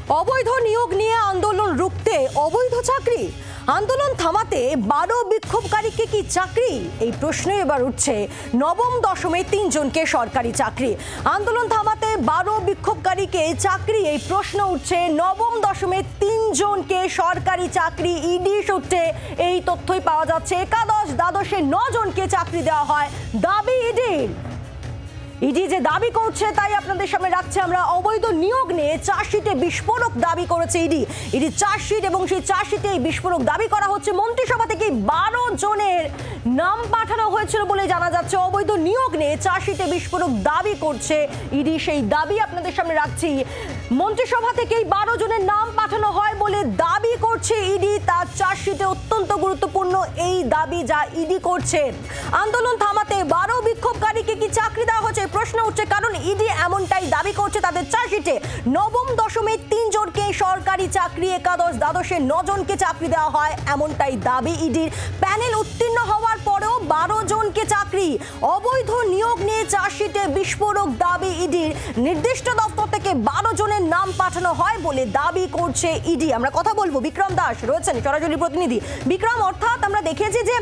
অবৈধ নিয়োগ নিয়ে আন্দোলন রুখতে অবৈধ চাকরি, আন্দোলন থামাতে 12 বিক্ষোভকারীকে কি চাকরি? এই প্রশ্ন এবার উঠছে নবম দশমে 3 জনকে সরকারি চাকরি। আন্দোলন থামাতে 12 বিক্ষোভকারীকে চাকরি, এই প্রশ্ন উঠছে নবম দশমে 3 জনকে সরকারি চাকরি। ইডি সূত্রে এই তথ্যই পাওয়া যাচ্ছে। একাদশ দ্বাদশে 9 জনকে চাকরি দেওয়া হয় দাবি ইডির। ইডি যে দাবি করছে তাই আপনাদের সামনে রাখছে আমরা। অবৈধ নিয়োগ নিয়ে চার্জশিটে বিস্ফোরক দাবি করেছে ইডি চার্জশিট, এবং সেই চার্জশিটে বিস্ফোরক দাবি করা হচ্ছে মন্ত্রিসভা থেকে 12 জনের নাম পাঠানো হয়েছিল বলে জানা যাচ্ছে। অবৈধ নিয়োগ নিয়ে চার্জশিটে বিস্ফোরক দাবি করছে ইডি, সেই দাবি আপনাদের সামনে রাখছি। মন্ত্রিসভা থেকেই 12 জনের নাম পাঠানো হয় বলে দাবি করছে ইডি। তার চার্জশিটে অত্যন্ত গুরুত্বপূর্ণ এই দাবি যা ইডি করছে। আন্দোলন থামাতে 12 বিক্ষোভকারীকে কি চাকরি দেওয়া হচ্ছে প্রশ্ন উঠছে, কারণ ইডি এমনটাই দাবি করছে তাদের চার্জশিটে। নবম দশমে 3 জনকে সরকারি চাকরি, একাদশ দ্বাদশে 9 জনকে চাকরি দেওয়া হয় এমনটাই দাবি ইডির। প্যানেল উত্তীর্ণ হওয়ার পরেও 12 জনকে চাকরি। অবৈধ নিয়োগ নিয়ে চার্জশিটে বিস্ফোরক দাবি ইডির। নির্দিষ্ট দপ্তর থেকে 12 জনের নাম পাঠানো হয় বলে দাবি করছে ইডি। আমরা কথা বলবো, বিক্রম দাস রয়েছেন সরাসরি প্রতিনিধি। বিক্রম, অর্থাৎ আমরা দেখেছি যে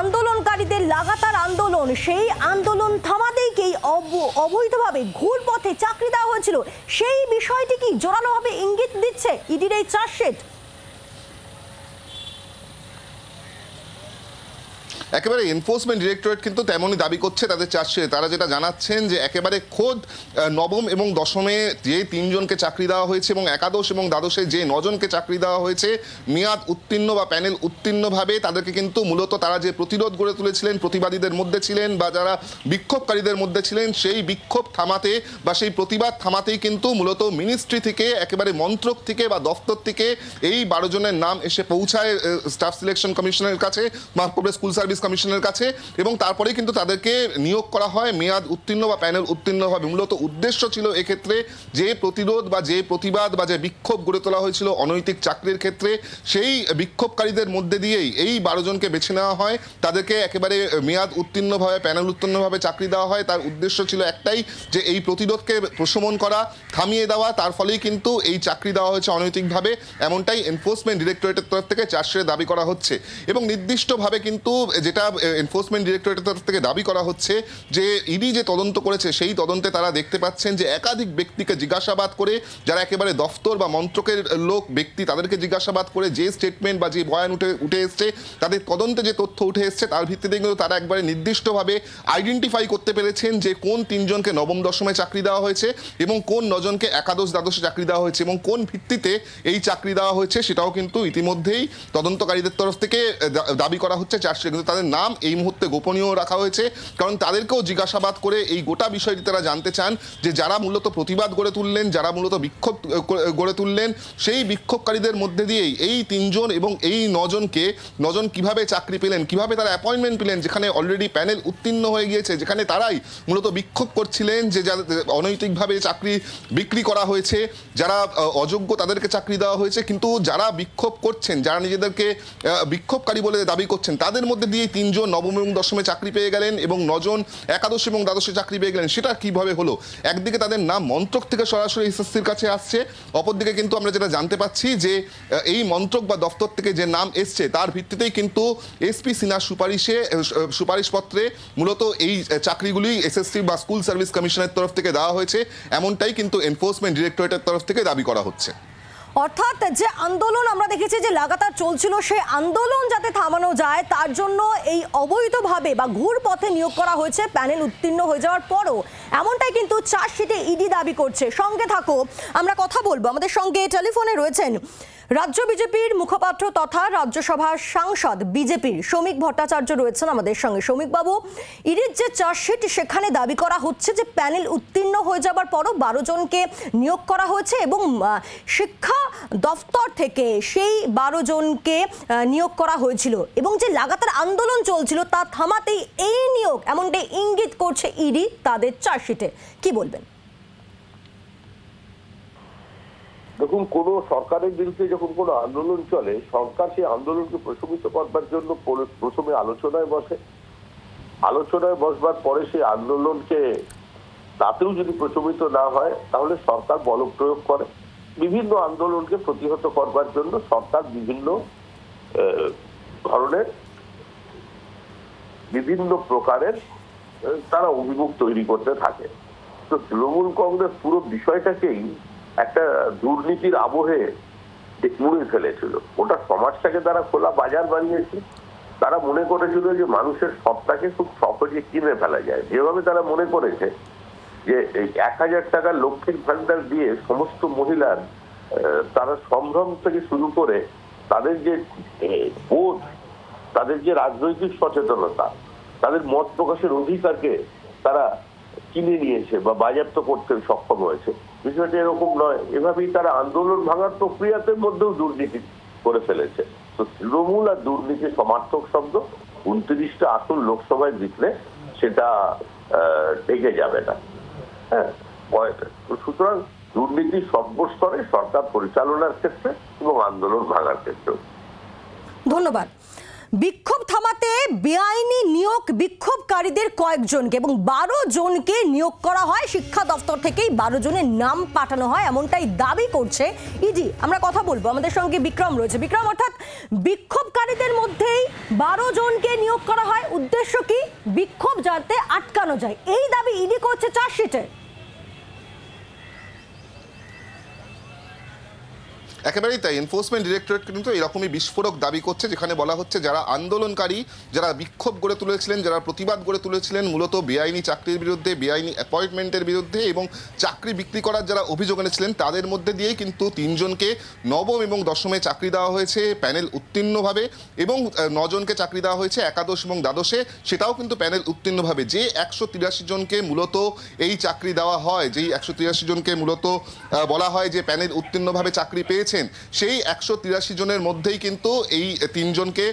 আন্দোলনকারীদের লাগাতার আন্দোলন, সেই আন্দোলন থামাতেই অবৈধভাবে ঘুরপথে চাকরি দেওয়া হয়েছিল, সেই বিষয়টি কি জোরালোভাবে ইঙ্গিত দিচ্ছে ইডির এই চার্জশিট? একেবারে এনফোর্সমেন্ট ডিরেক্টরেট কিন্তু তেমনই দাবি করছে তাদের চার্জশিটে। তারা যেটা জানাচ্ছেন যে একেবারে খোদ নবম এবং দশমে যে 3 জনকে চাকরি দেওয়া হয়েছে এবং একাদশ এবং দ্বাদশে যে 9 জনকে চাকরি দেওয়া হয়েছে, মেয়াদ উত্তীর্ণ বা প্যানেল উত্তীর্ণভাবে তাদেরকে কিন্তু মূলত তারা যে প্রতিরোধ গড়ে তুলেছিলেন, প্রতিবাদীদের মধ্যে ছিলেন বা যারা বিক্ষোভকারীদের মধ্যে ছিলেন, সেই বিক্ষোভ থামাতে বা সেই প্রতিবাদ থামাতেই কিন্তু মূলত মিনিস্ট্রি থেকে, একেবারে মন্ত্রক থেকে বা দফতর থেকে এই 12 জনের নাম এসে পৌঁছায় স্টাফ সিলেকশন কমিশনের কাছে বা স্কুল সার্ভিস কমিশনের কাছে, এবং তারপরেই কিন্তু তাদেরকে নিয়োগ করা হয় মেয়াদ উত্তীর্ণ বা প্যানেল উত্তীর্ণ হবে। মূলত উদ্দেশ্য ছিল এক্ষেত্রে যে প্রতিরোধ বা যে প্রতিবাদ বা যে বিক্ষোভ গড়ে তোলা হয়েছিল অনৈতিক চাকরির ক্ষেত্রে, সেই বিক্ষোভকারীদের মধ্যে দিয়েই এই 12 জনকে বেছে নেওয়া হয়, তাদেরকে একেবারে মেয়াদ উত্তীর্ণভাবে প্যানেল উত্তীর্ণভাবে চাকরি দেওয়া হয়। তার উদ্দেশ্য ছিল একটাই, যে এই প্রতিরোধকে প্রশমন করা, থামিয়ে দেওয়া। তার ফলেই কিন্তু এই চাকরি দেওয়া হয়েছে অনৈতিকভাবে, এমনটাই এনফোর্সমেন্ট ডিরেক্টরেটের তরফ থেকে চার্জশিটে দাবি করা হচ্ছে। এবং নির্দিষ্টভাবে কিন্তু যেটা এনফোর্সমেন্ট ডিরেক্টরেটের তরফ থেকে দাবি করা হচ্ছে, যে ইডি যে তদন্ত করেছে সেই তদন্তে তারা দেখতে পাচ্ছেন যে একাধিক ব্যক্তিকে জিজ্ঞাসাবাদ করে, যারা একেবারে দফতর বা মন্ত্রকের লোক ব্যক্তি, তাদেরকে জিজ্ঞাসাবাদ করে যে স্টেটমেন্ট বা যে বয়ান উঠে এসছে, তাদের তদন্তে যে তথ্য উঠে এসছে, তার ভিত্তিতে কিন্তু তারা একবারে নির্দিষ্টভাবে আইডেন্টিফাই করতে পেরেছেন যে কোন 3 জনকে নবম দশমে চাকরি দেওয়া হয়েছে এবং কোন 9 জনকে একাদশ দ্বাদশে চাকরি দেওয়া হয়েছে, এবং কোন ভিত্তিতে এই চাকরি দেওয়া হয়েছে সেটাও কিন্তু ইতিমধ্যেই তদন্তকারীদের তরফ থেকে দাবি করা হচ্ছে চার্জশিটে। কিন্তু তাদের নাম এই মুহূর্তে গোপনীয় রাখা হয়েছে, কারণ তাদেরকেও জিজ্ঞাসাবাদ করে এই গোটা বিষয়টি তারা জানতে চান যে যারা মূলত প্রতিবাদ গড়ে তুললেন, যারা মূলত বিক্ষোভ গড়ে তুললেন, সেই বিক্ষোভকারীদের মধ্যে দিয়েই এই 3 জন এবং এই 9 জন কিভাবে চাকরি পেলেন, কিভাবে তারা অ্যাপয়েন্টমেন্ট পেলেন, যেখানে অলরেডি প্যানেল উত্তীর্ণ হয়ে গিয়েছে, যেখানে তারাই মূলত বিক্ষোভ করছিলেন যে অনৈতিকভাবে চাকরি বিক্রি করা হয়েছে, যারা অযোগ্য তাদেরকে চাকরি দেওয়া হয়েছে। কিন্তু যারা বিক্ষোভ করছেন, যারা নিজেদেরকে বিক্ষোভকারী বলে দাবি করছেন, তাদের মধ্যে দিয়ে 3 জন নবম এবং দশমে চাকরি পেয়ে গেলেন এবং 9 জন একাদশ এবং দ্বাদশে চাকরি পেয়ে গেলেন। সেটা কিভাবে হলো? একদিকে তাদের নাম মন্ত্রক থেকে সরাসরি এসএসসির কাছে আসছে, অপরদিকে কিন্তু আমরা যেটা জানতে পাচ্ছি যে এই মন্ত্রক বা দফতর থেকে যে নাম এসছে তার ভিত্তিতেই কিন্তু এসপি সিনহার সুপারিশপত্রে মূলত এই চাকরিগুলি এসএসসি বা স্কুল সার্ভিস কমিশনের তরফ থেকে দেওয়া হয়েছে, এমনটাই কিন্তু এনফোর্সমেন্ট ডিরেক্টরেটের তরফ থেকে দাবি করা হচ্ছে। অর্থাৎ যে আন্দোলন আমরা দেখেছি যে লাগাতার চলছিল, সেই আন্দোলন যাতে থামানো যায় তার জন্য এই অবৈধভাবে বা ঘুরপথে নিয়োগ করা হয়েছে প্যানেল উত্তীর্ণ হয়ে যাওয়ার পরও, এমনটাই কিন্তু চার্জশিটে ইডি দাবি করছে। সঙ্গে থাকো, আমরা কথা বলবো। আমাদের সঙ্গে টেলিফোনে রয়েছেন রাজ্য বিজেপির মুখপাত্র তথা রাজ্যসভার সাংসদ বিজেপির শ্রমিক ভট্টাচার্য রয়েছেন আমাদের সঙ্গে। শ্রমিক বাবু, ইডির যে চার্জশিট সেখানে দাবি করা হচ্ছে যে প্যানেল উত্তীর্ণ হয়ে যাবার পরও 12 জনকে নিয়োগ করা হয়েছে এবং শিক্ষা দফতর থেকে সেই 12 জনকে নিয়োগ করা হয়েছিল, এবং যে লাগাতার আন্দোলন চলছিল তা থামাতেই এই নিয়োগ, এমনটাই ইঙ্গিত করছে ইডি তাদের চার্জশিটে। কি বলবেন? দেখুন, কোন সরকারের বিরুদ্ধে যখন কোনো আন্দোলন চলে, সরকার সেই আন্দোলনকে প্রশমিত করবার জন্য প্রথমে আলোচনায় বসে। আলোচনায় বসবার পরে সেই আন্দোলনকে তাতেও যদি প্রশমিত না হয়, তাহলে সরকার বল প্রয়োগ করে। বিভিন্ন আন্দোলনকে প্রতিহত করবার জন্য সরকার বিভিন্ন ধরনের বিভিন্ন প্রকারের তারা অভিমুখ তৈরি করতে থাকে। তো তৃণমূল কংগ্রেস পুরো বিষয়টাকেই একটা দুর্নীতির আবহে মুড়ে ফেলেছিল। ওটা সমাজটাকে তারা খোলা বাজার বানিয়েছে। তারা মনে করেছিল যে মানুষের সবটাকে খুব সহজে কিনে ফেলা যায়। যেভাবে তারা মনে করেছে যে এই 1000 টাকার লক্ষ্মীর ভান্ডার দিয়ে সমস্ত মহিলার তারা সম্ভ্রম থেকে শুরু করে তাদের যে বোধ, তাদের যে রাজনৈতিক সচেতনতা, তাদের মত প্রকাশের অধিকারকে তারা কিনে নিয়েছে বা বাজেয়াপ্ত করতে সক্ষম হয়েছে। বিষয়টা এরকম নয়। এভাবেই তারা আন্দোলন ভাঙার প্রক্রিয়াতে মধ্যেও দুর্নীতি করে ফেলেছে। তো তৃণমূল আর দুর্নীতি সমার্থক শব্দ 29টা আসন লোকসভায় জিতলে সেটা টেকে যাবে না। হ্যাঁ, সুতরাং দুর্নীতি সর্বস্তরে সরকার পরিচালনার ক্ষেত্রে এবং আন্দোলন ভাঙার ক্ষেত্রে। ধন্যবাদ। বিক্ষোভ থামাতে বেআইনি নিয়োগ বিক্ষোভকারীদের কয়েকজনকে এবং 12 জনকে নিয়োগ করা হয়। শিক্ষা দপ্তর থেকেই 12 জনের নাম পাঠানো হয়, এমনটাই দাবি করছে ইডি। আমরা কথা বলবো, আমাদের সঙ্গে বিক্রম রয়েছে। বিক্রম, অর্থাৎ বিক্ষোভকারীদের মধ্যেই 12 জনকে নিয়োগ করা হয়। উদ্দেশ্য কি? বিক্ষোভ যাতে আটকানো যায়, এই দাবি ইডি করছে চার্জশিটে। একেবারেই তাই। এনফোর্সমেন্ট ডিরেক্টরেট কিন্তু এরকমই বিস্ফোরক দাবি করছে, যেখানে বলা হচ্ছে যারা আন্দোলনকারী, যারা বিক্ষোভ গড়ে তুলেছিলেন, যারা প্রতিবাদ গড়ে তুলেছিলেন মূলত বেআইনি চাকরির বিরুদ্ধে, বেআইনি অ্যাপয়েন্টমেন্টের বিরুদ্ধে এবং চাকরি বিক্রি করার যারা অভিযোগ এনেছিলেন তাদের মধ্যে দিয়েই কিন্তু 3 জনকে নবম এবং দশমে চাকরি দেওয়া হয়েছে প্যানেল উত্তীর্ণভাবে, এবং 9 জনকে চাকরি দেওয়া হয়েছে একাদশ এবং দ্বাদশে, সেটাও কিন্তু প্যানেল উত্তীর্ণভাবে। যে 183 জনকে মূলত এই চাকরি দেওয়া হয়, যেই 183 জনকে মূলত বলা হয় যে প্যানেল উত্তীর্ণভাবে চাকরি পেয়েছে, সেই 183 জনের মধ্যেই কিন্তু এই 3 জনকে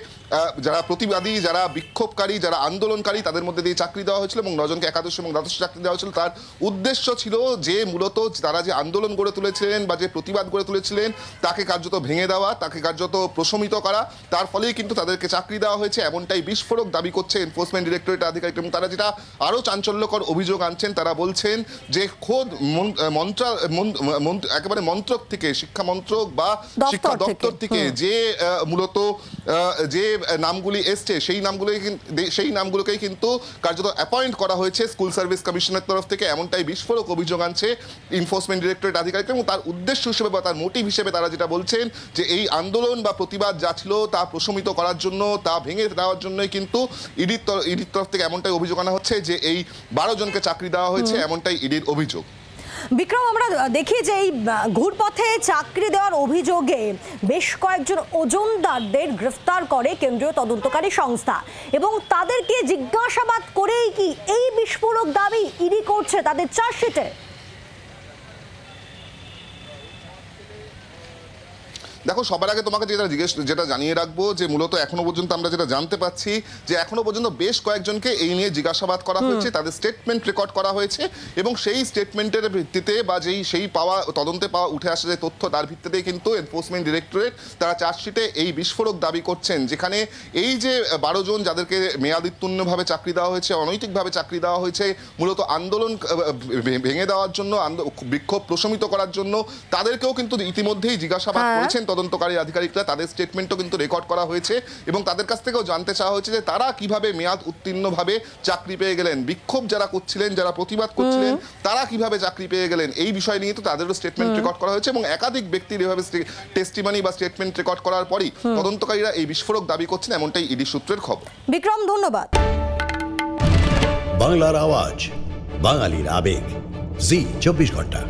যারা প্রতিবাদী, যারা বিক্ষোভকারী, যারা আন্দোলনকারী তাদের মধ্যে দিয়ে চাকরি দেওয়া হয়েছিল এবং 9 জনকে একাদশ এবং দ্বাদশে চাকরি দেওয়া হয়েছিল। তার উদ্দেশ্য ছিল যে মূলত তারা যে আন্দোলন গড়ে তুলেছিলেন বা যে প্রতিবাদ গড়ে তুলেছিলেন তাকে কার্যত ভেঙে দেওয়া, তাকে কার্যত প্রশমিত করা। তার ফলেই কিন্তু তাদেরকে চাকরি দেওয়া হয়েছে, এমনটাই বিস্ফোরক দাবি করছে এনফোর্সমেন্ট ডিরেক্টরেট আধিকারিক। এবং তারা যেটা আরও চাঞ্চল্যকর অভিযোগ আনছেন, তারা বলছেন যে খোদ একেবারে মন্ত্রক থেকে, শিক্ষা মন্ত্রক বা শিক্ষা দপ্তর থেকে যে মূলত যে নামগুলি এসছে সেই নামগুলোকেই কিন্তু কার্যত অ্যাপয়েন্ট করা হয়েছে স্কুল সার্ভিস কমিশনের তরফ থেকে, এমনটাই বিস্ফোরক অভিযোগ আনছে এনফোর্সমেন্ট ডিরেক্টরেট আধিকারিক। এবং তার উদ্দেশ্য হিসেবে বা তার মোটিভ হিসেবে তারা যেটা বলছেন যে এই আন্দোলন বা প্রতিবাদ যা ছিল তা প্রশমিত করার জন্য, তা ভেঙে দেওয়ার জন্যই কিন্তু ইডির তরফ থেকে এমনটাই অভিযোগ আনা হচ্ছে যে এই 12 জনকে চাকরি দেওয়া হয়েছে, এমনটাই ইডির অভিযোগ। বিক্রম, আমরা দেখি যে এই ঘুরপথে চাকরি দেওয়ার অভিযোগে বেশ কয়েকজন ওজনদারদের গ্রেফতার করে কেন্দ্রীয় তদন্তকারী সংস্থা এবং তাদেরকে জিজ্ঞাসাবাদ করেই কি এই বিস্ফোরক দাবি ইডি করছে তাদের চার্জশিটে। দেখো, সবার আগে তোমাকে যেটা জানিয়ে রাখবো যে মূলত এখনো পর্যন্ত আমরা যেটা জানতে পাচ্ছি যে এখনো পর্যন্ত বেশ কয়েকজনকে এই নিয়ে জিজ্ঞাসাবাদ করা হয়েছে, তাদের স্টেটমেন্ট রেকর্ড করা হয়েছে এবং সেই স্টেটমেন্টের ভিত্তিতে বা সেই পাওয়া তদন্তে পাওয়া উঠে আসা যে তথ্য তার ভিত্তিতেই কিন্তু এনফোর্সমেন্ট ডিরেক্টরেট তারা চার্জশিটে এই বিস্ফোরক দাবি করছেন, যেখানে এই যে 12 জন যাদেরকে মেয়াদোত্তীর্ণভাবে চাকরি দেওয়া হয়েছে, অনৈতিকভাবে চাকরি দেওয়া হয়েছে মূলত আন্দোলন ভেঙে দেওয়ার জন্য, বিক্ষোভ প্রশমিত করার জন্য, তাদেরকেও কিন্তু ইতিমধ্যেই জিজ্ঞাসাবাদ করেছেন তদন্তকারী আধিকারিকরা। তাদের স্টেটমেন্টও কিন্তু রেকর্ড করা হয়েছে এবং তাদের কাছ থেকেও জানতে চাওয়া হয়েছে যে তারা কিভাবে মেয়াদ উত্তীর্ণভাবে চাকরি পেয়ে গেলেন, বিক্ষোভ যারা করছিলেন, যারা প্রতিবাদ করছিলেন তারা কিভাবে চাকরি পেয়ে গেলেন, এই বিষয় নিয়ে তো তাদেরও স্টেটমেন্ট রেকর্ড করা হয়েছে এবং একাধিক ব্যক্তির এভাবে টেস্টিমনি বা স্টেটমেন্ট রেকর্ড করার পরই তদন্তকারীরা এই বিস্ফোরক দাবি করছেন, এমনটাই ইডি সূত্রের খবর। বিক্রম, ধন্যবাদ। বাংলার আওয়াজ, বাঙালির আবেগ, জি 24 ঘন্টা।